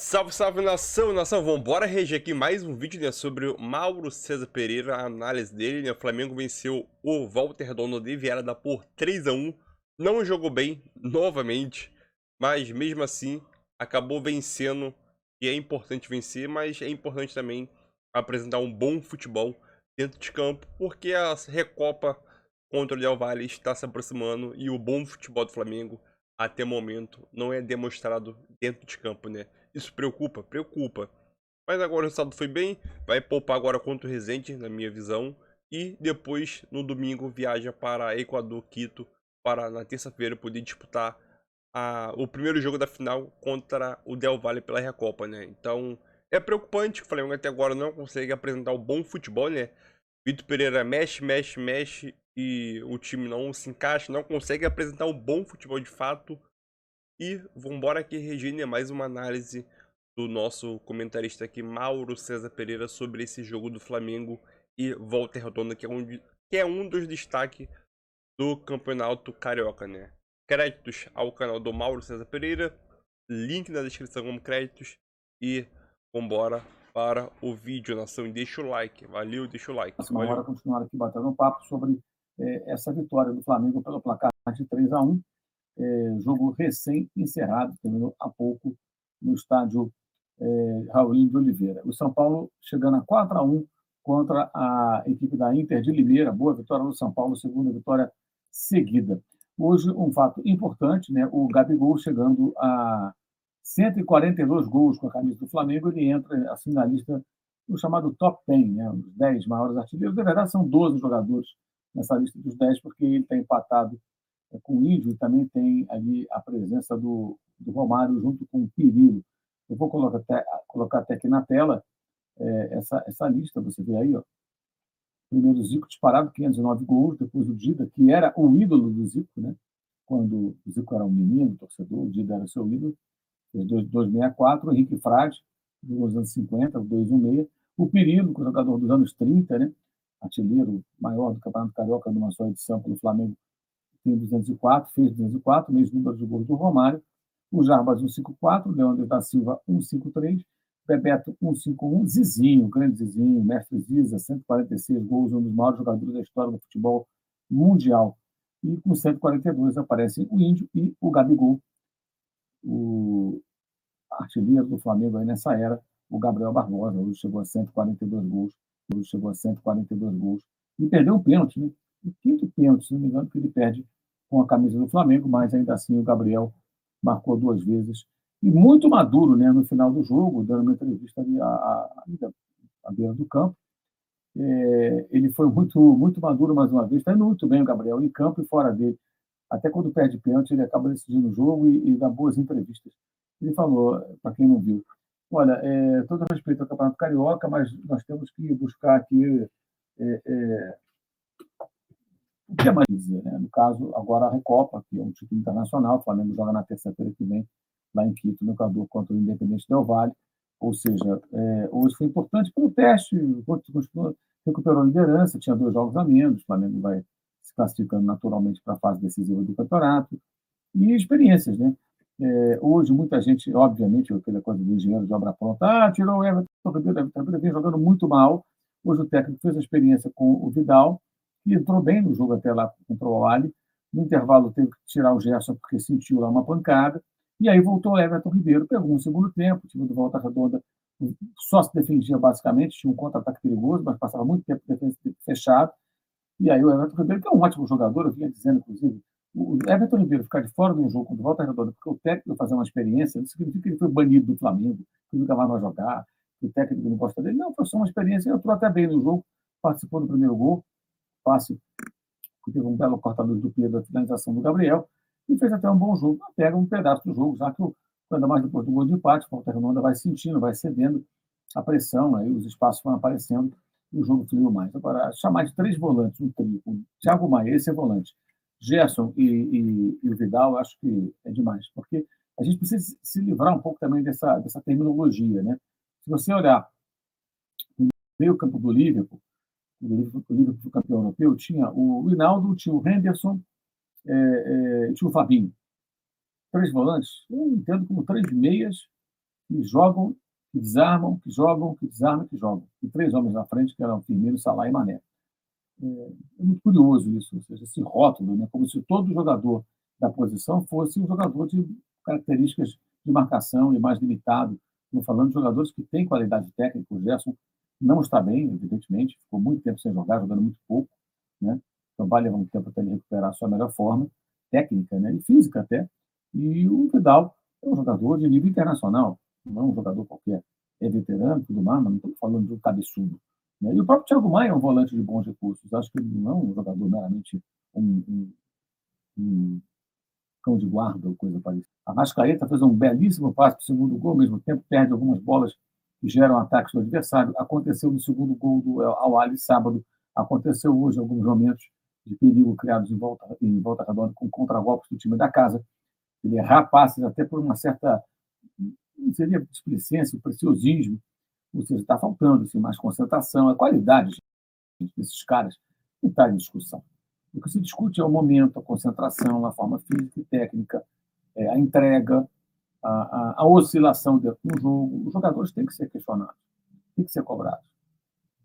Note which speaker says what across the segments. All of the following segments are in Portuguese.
Speaker 1: Salve, salve nação, nação, vambora reger aqui mais um vídeo, né, sobre o Mauro César Pereira, a análise dele, né, o Flamengo venceu o Volta Redonda de Vieira por 3-1, não jogou bem, novamente, mas mesmo assim, acabou vencendo, e é importante vencer, mas é importante também apresentar um bom futebol dentro de campo, porque a Recopa contra o Del Valle está se aproximando, e o bom futebol do Flamengo, até o momento, não é demonstrado dentro de campo, né. Isso preocupa? Preocupa. Mas agora o resultado foi bem. Vai poupar agora contra o Resende, na minha visão. E depois, no domingo, viaja para Equador, Quito, para na terça-feira poder disputar o primeiro jogo da final contra o Del Valle pela Recopa, né? Então, é preocupante que o Flamengo até agora não consegue apresentar um bom futebol, né? Vitor Pereira mexe, mexe, mexe e o time não se encaixa, não consegue apresentar um bom futebol de fato. E vambora aqui, Regina, mais uma análise do nosso comentarista aqui, Mauro César Pereira, sobre esse jogo do Flamengo e Volta Redonda, que é um dos destaques do Campeonato Carioca, né? Créditos ao canal do Mauro César Pereira, link na descrição como créditos e vambora para o vídeo, nação. E deixa o like, valeu, deixa o like,
Speaker 2: Próxima hora
Speaker 1: valeu.
Speaker 2: continuar aqui batendo um papo sobre essa vitória do Flamengo pelo placar de 3-1, jogo recém-encerrado, terminou há pouco no estádio Raulino de Oliveira. O São Paulo chegando a 4-1 contra a equipe da Inter de Limeira, boa vitória do São Paulo, segunda vitória seguida. Hoje, um fato importante, né? O Gabigol chegando a 142 gols com a camisa do Flamengo, ele entra assim na lista do chamado top 10, né? Os 10 maiores artilheiros. Na verdade, são 12 jogadores nessa lista dos 10, porque ele está empatado com o Índio e também tem ali a presença do Romário junto com o Pirillo. Eu vou colocar até aqui na tela essa lista, você vê aí, ó. Primeiro o Zico disparado, 509 gols, depois o Dida, que era o ídolo do Zico, né? Quando o Zico era um menino, torcedor, o Dida era seu ídolo, fez 264, o Henrique Frade, dos anos 50, 216, o Pirillo, que é o jogador dos anos 30, né? Artilheiro maior do Campeonato Carioca de uma só edição pelo Flamengo, tem 204, fez 204, mesmo número de gols do Romário, o Jarbas 154, o Leandro da Silva 153, Bebeto 151, Zizinho, grande Zizinho, mestre Ziza, 146 gols, um dos maiores jogadores da história do futebol mundial. E com 142 aparecem o Índio e o Gabigol, o artilheiro do Flamengo aí nessa era, o Gabriel Barbosa, hoje chegou a 142 gols, hoje chegou a 142 gols, e perdeu um pênalti, né? O quinto pênalti, se não me engano, que ele perde com a camisa do Flamengo, mas ainda assim o Gabriel marcou duas vezes. E muito maduro, né, no final do jogo, dando uma entrevista ali à beira do campo. Ele foi muito maduro mais uma vez, está indo muito bem o Gabriel, em campo e fora dele. Até quando perde pênalti, ele acaba decidindo o jogo e dá boas entrevistas. Ele falou, para quem não viu, olha, todo respeito ao Campeonato Carioca, mas nós temos que buscar aqui o que é mais dizer, né? No caso, agora a Recopa, que é um título internacional, o Flamengo joga na terça-feira que vem, lá em Quito, no Equador, contra o Independente Del Valle. Ou seja, hoje foi importante pelo teste, recuperou a liderança, tinha 2 jogos a menos, o Flamengo vai se classificando naturalmente para a fase decisiva do campeonato. E experiências, né? Hoje, muita gente, obviamente, aquela coisa do engenheiro de obra pronta, tirou o Everton Ribeiro, o Everton Ribeiro vem jogando muito mal. Hoje o técnico fez a experiência com o Vidal, que entrou bem no jogo até lá contra o Ali. No intervalo teve que tirar o Gerson porque sentiu lá uma pancada. E aí voltou o Everton Ribeiro, pegou um segundo tempo, o time do Volta Redonda só se defendia basicamente, tinha um contra-ataque perigoso, mas passava muito tempo fechado. E aí o Everton Ribeiro, que é um ótimo jogador, eu vinha dizendo, inclusive, o Everton Ribeiro ficar de fora de um jogo contra o Volta Redonda, porque o técnico vai fazer uma experiência, não significa que ele foi banido do Flamengo, que nunca mais vai jogar, que o técnico não gosta dele. Não, foi só uma experiência, ele entrou até bem no jogo, participou do primeiro gol, passe, que teve um belo corta-luz do Pedro, a finalização do Gabriel, e fez até um bom jogo. Pega um pedaço do jogo, já que, ainda mais depois do gol de empate, o Volta Redonda vai sentindo, vai cedendo a pressão, aí os espaços vão aparecendo e o jogo fluiu mais. Agora, chamar de 3 volantes, um trio, o Thiago Maia, esse é volante, Gerson e o Vidal, acho que é demais, porque a gente precisa se livrar um pouco também dessa terminologia, né? Se você olhar o meio campo do Liverpool, o Liverpool campeão europeu, tinha o Hinaldo, tinha o Henderson, tinha o Fabinho. 3 volantes, eu entendo como 3 meias que jogam, que desarmam, que jogam, que desarmam, que jogam. E 3 homens na frente, que eram Firmino, Salah e Mané. É muito curioso isso, ou seja, esse rótulo, né? Como se todo jogador da posição fosse um jogador de características de marcação e mais limitado. Estou falando de jogadores que têm qualidade técnica. O Gerson não está bem, evidentemente, ficou muito tempo sem jogar, jogando muito pouco, né? Então vai levar um tempo até ele recuperar a sua melhor forma técnica, né? E física até. E o Vidal é um jogador de nível internacional, não é um jogador qualquer. É veterano, tudo mais, mas não estamos falando de um cabeçudo, né? E o próprio Thiago Maia é um volante de bons recursos. Acho que ele não é um jogador meramente um cão de guarda ou coisa parecida. A Arrascaeta fez um belíssimo passe para o segundo gol, ao mesmo tempo perde algumas bolas que geram ataques do adversário. Aconteceu no segundo gol do Al-Ahly sábado, aconteceu hoje alguns momentos de perigo criados em volta redonda com contra-golpes do time da casa. Ele errar passes até por uma certa, não seria displicência, preciosismo, ou seja, está faltando assim, mais concentração, a qualidade desses caras não está em discussão. O que se discute é o momento, a concentração, a forma física e técnica, a entrega, a oscilação dentro do jogo. Os jogadores têm que ser questionados, têm que ser cobrados,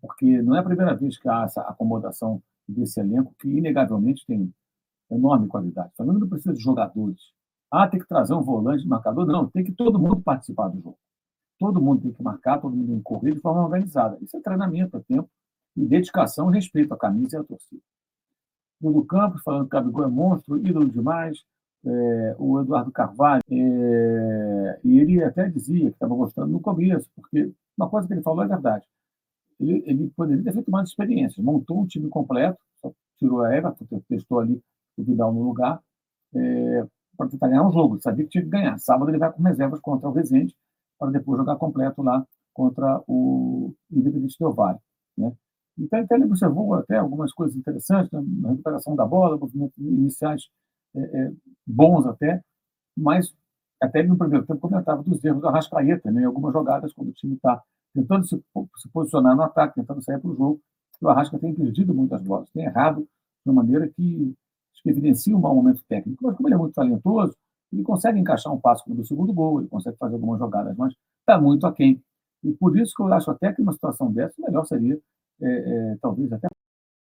Speaker 2: porque não é a primeira vez que há essa acomodação desse elenco, que inegavelmente tem enorme qualidade. O Flamengo não precisa de jogadores. Tem que trazer um volante de marcador. Não, tem que todo mundo participar do jogo. Todo mundo tem que marcar, todo mundo tem que correr de forma organizada. Isso é treinamento, é tempo e dedicação e respeito à camisa e à torcida. Hugo Campos, falando que o Gabigol é monstro, ídolo demais. O Eduardo Carvalho, e ele até dizia que estava gostando no começo, porque uma coisa que ele falou é verdade. Ele poderia ter feito mais experiências, montou um time completo, só tirou a Everton, testou ali o Vidal no lugar, para tentar ganhar um jogo. Ele sabia que tinha que ganhar. Sábado ele vai com reservas contra o Resende, para depois jogar completo lá contra o Independente Del Valle, né? Então, ele observou até algumas coisas interessantes, né? Na recuperação da bola, movimentos iniciais bons até, mas até ele no primeiro tempo comentava dos erros da Arrascaeta, né? Em algumas jogadas, quando o time está tentando se posicionar no ataque, tentando sair para o jogo, o Arrasca tem perdido muitas bolas, tem errado de uma maneira que evidencia um mau momento técnico. Mas como ele é muito talentoso, ele consegue encaixar um passo no segundo gol, ele consegue fazer algumas jogadas, mas está muito aquém. E por isso que eu acho até que uma situação dessa, o melhor seria, talvez, até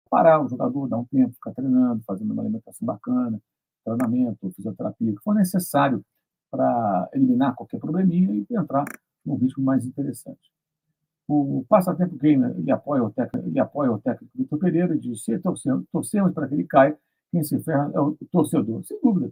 Speaker 2: parar o jogador, dar um tempo, ficar treinando, fazendo uma alimentação bacana, treinamento, fisioterapia, o que for necessário para eliminar qualquer probleminha e entrar num ritmo mais interessante. O Passatempo Gamer, ele apoia o técnico Vitor Pereira e diz: se torcemos para que ele caia, quem se ferra é o torcedor. Sem dúvida.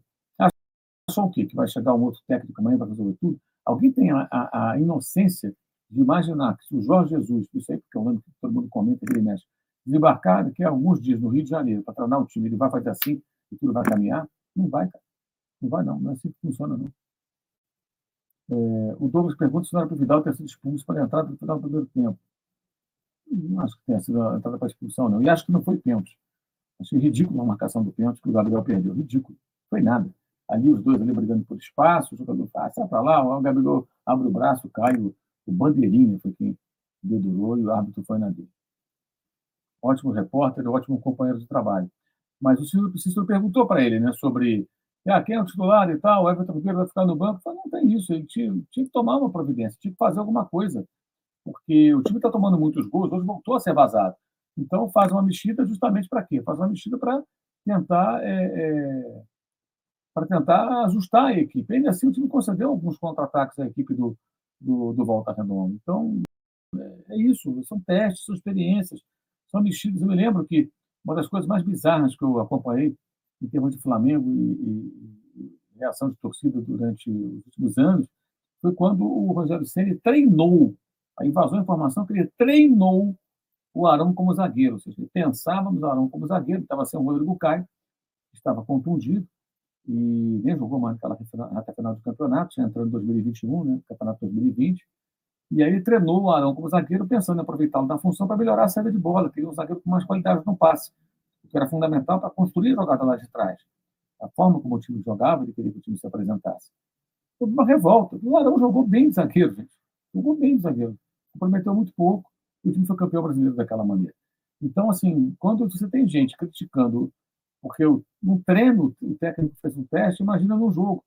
Speaker 2: Achou o quê? Que vai chegar um outro técnico amanhã para resolver tudo? Alguém tem a inocência de imaginar que se o Jorge Jesus, isso aí porque eu lembro que todo mundo comenta que ele mexe, desembarcar daqui a alguns dias no Rio de Janeiro para treinar o time, ele vai fazer assim e tudo vai caminhar? Não vai, cara. Não vai, não. Não é assim que funciona, não. O Douglas pergunta se não era para o Vidal ter sido expulso para a entrada no final do primeiro tempo. Não acho que tenha sido a entrada para a expulsão, não. E acho que não foi pênalti. Achei ridículo a marcação do pênalti que o Gabriel perdeu. Ridículo. Não foi nada. Ali os dois ali brigando por espaço, o jogador fala, sai para lá, o Gabriel abre o braço, cai, o Bandeirinha foi quem dedurou e o árbitro foi na dele. Ótimo repórter, ótimo companheiro de trabalho. Mas o Cícero perguntou para ele, né, sobre quem é o titular e tal, o Everton Ribeiro vai ficar no banco. Eu falei, não tem isso, ele tinha que tomar uma providência, tinha que fazer alguma coisa, porque o time está tomando muitos gols, hoje voltou a ser vazado. Então faz uma mexida justamente para quê? Faz uma mexida para tentar ajustar a equipe. Ainda assim, o time concedeu alguns contra-ataques à equipe do Volta Redonda. Então, é isso, são testes, são experiências, são mexidas. Eu me lembro que uma das coisas mais bizarras que eu acompanhei em termos de Flamengo e reação de torcida durante os últimos anos foi quando o Rogério Ceni treinou, aí vazou a informação que ele treinou o Arão como zagueiro, ou seja, ele pensava no Arão como zagueiro, estava sem o Rodrigo Caio, estava contundido, e nem jogou mais naquela reta final do campeonato, já entrou em 2021, né, campeonato 2020, e aí ele treinou o Arão como zagueiro, pensando em aproveitá-lo da função para melhorar a saída de bola, queria um zagueiro com mais qualidade no passe, o que era fundamental para construir a jogada lá de trás. A forma como o time jogava, ele queria que o time se apresentasse. Houve uma revolta. O Arão jogou bem de zagueiro, gente. Jogou bem de zagueiro. Comprometeu muito pouco, e o time foi campeão brasileiro daquela maneira. Então, assim, quando você tem gente criticando, porque no treino o técnico fez um teste, imagina no jogo.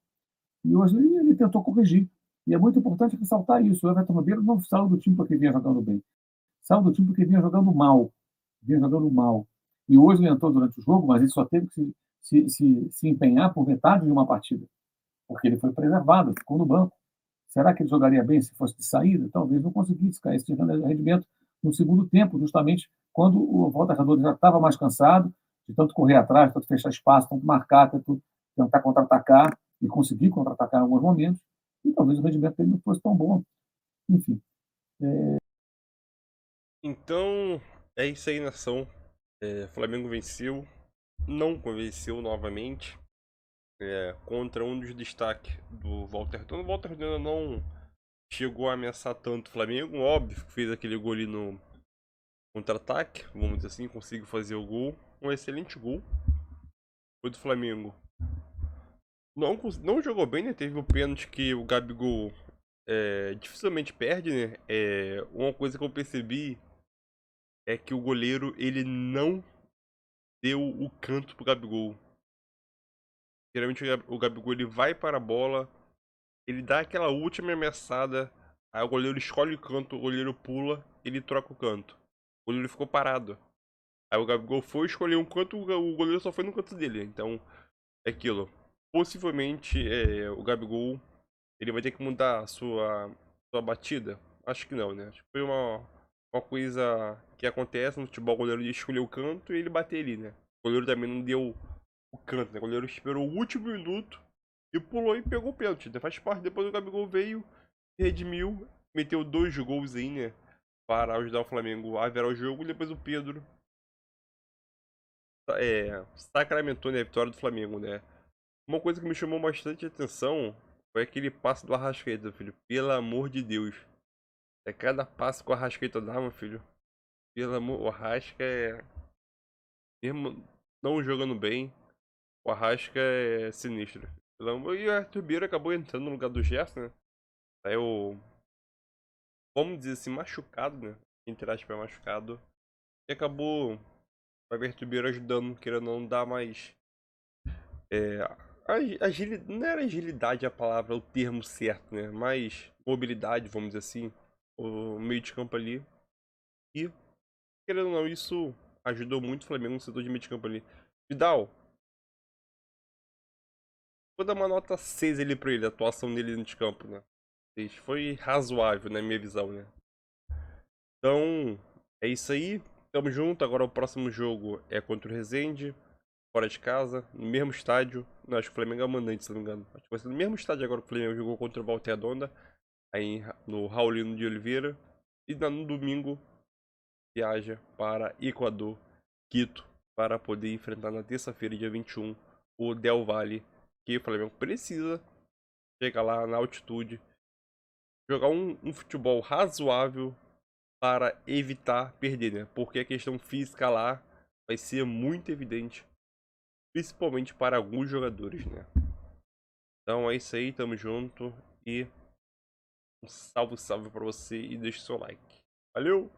Speaker 2: E hoje ele tentou corrigir. E é muito importante ressaltar isso. O Everton Ribeiro não saiu do time porque vinha jogando bem. Saiu do time porque vinha jogando mal. Vinha jogando mal. E hoje ele entrou durante o jogo, mas ele só teve que se empenhar por metade de uma partida. Porque ele foi preservado, ficou no banco. Será que ele jogaria bem se fosse de saída? Talvez não conseguisse cair esse rendimento no segundo tempo, justamente quando o Volta Redonda já estava mais cansado, de tanto correr atrás, tanto fechar espaço, tanto marcar, tanto tentar contra-atacar e conseguir contra-atacar em alguns momentos, e talvez o rendimento dele não fosse tão bom. Enfim.
Speaker 1: Então, é isso aí, nação. Flamengo venceu, não convenceu novamente. Contra um dos destaques do Walter Redonda. O Walter Redonda não chegou a ameaçar tanto o Flamengo. Óbvio que fez aquele gol ali no contra-ataque, vamos dizer assim, conseguiu fazer o gol. Um excelente gol. Foi do Flamengo. Não jogou bem, né? Teve o pênalti que o Gabigol dificilmente perde, né? Uma coisa que eu percebi é que o goleiro, ele não deu o canto pro Gabigol. Geralmente o Gabigol, ele vai para a bola, ele dá aquela última ameaçada, aí o goleiro escolhe o canto, o goleiro pula, ele troca o canto. O goleiro ficou parado. Aí o Gabigol foi escolher um canto, o goleiro só foi no canto dele. Então, é aquilo. Possivelmente, o Gabigol, ele vai ter que mudar a sua batida. Acho que não, né? Acho que foi uma coisa que acontece no futebol. O goleiro escolheu o canto e ele bateu ali, né? O goleiro também não deu o canto, né? O goleiro esperou o último minuto e pulou e pegou o pênalti, né? Faz parte. Depois o Gabigol veio, redimiu, meteu 2 gols aí, né? Para ajudar o Flamengo a virar o jogo. E depois o Pedro sacramentou, né, a vitória do Flamengo, né? Uma coisa que me chamou bastante atenção foi aquele passe do Arrascaeta, filho. Pelo amor de Deus. É cada passe que o Arrascaeta dá, meu filho. Pelo amor, o Arrasca mesmo não jogando bem, o Arrasca é sinistro. Pelo amor, e o Arthur Beira acabou entrando no lugar do Gerson, né? Aí o, vamos dizer assim, machucado, né? Entre aspas, machucado. E acabou o Arthur Beira ajudando, querendo não dar mais. Agilidade, não era agilidade a palavra, o termo certo, né? Mais mobilidade, vamos dizer assim, o meio de campo ali. E, querendo ou não, isso ajudou muito o Flamengo no setor de meio de campo ali. Vidal, vou dar uma nota 6 ali pra ele, a atuação dele dentro de campo, né? Foi razoável, na minha visão, né? Então, é isso aí. Tamo junto. Agora o próximo jogo é contra o Resende, fora de casa, no mesmo estádio. Não, acho que o Flamengo é o mandante, se não me engano. Acho que vai ser no mesmo estádio agora que o Flamengo jogou contra o Volta Redonda, aí no Raulino de Oliveira. E no domingo viaja para Equador, Quito, para poder enfrentar na terça-feira, dia 21, o Del Valle, que o Flamengo precisa chegar lá na altitude, jogar um futebol razoável para evitar perder, né? Porque a questão física lá vai ser muito evidente, principalmente para alguns jogadores, né? Então é isso aí, tamo junto e um salve, salve para você e deixa o seu like. Valeu!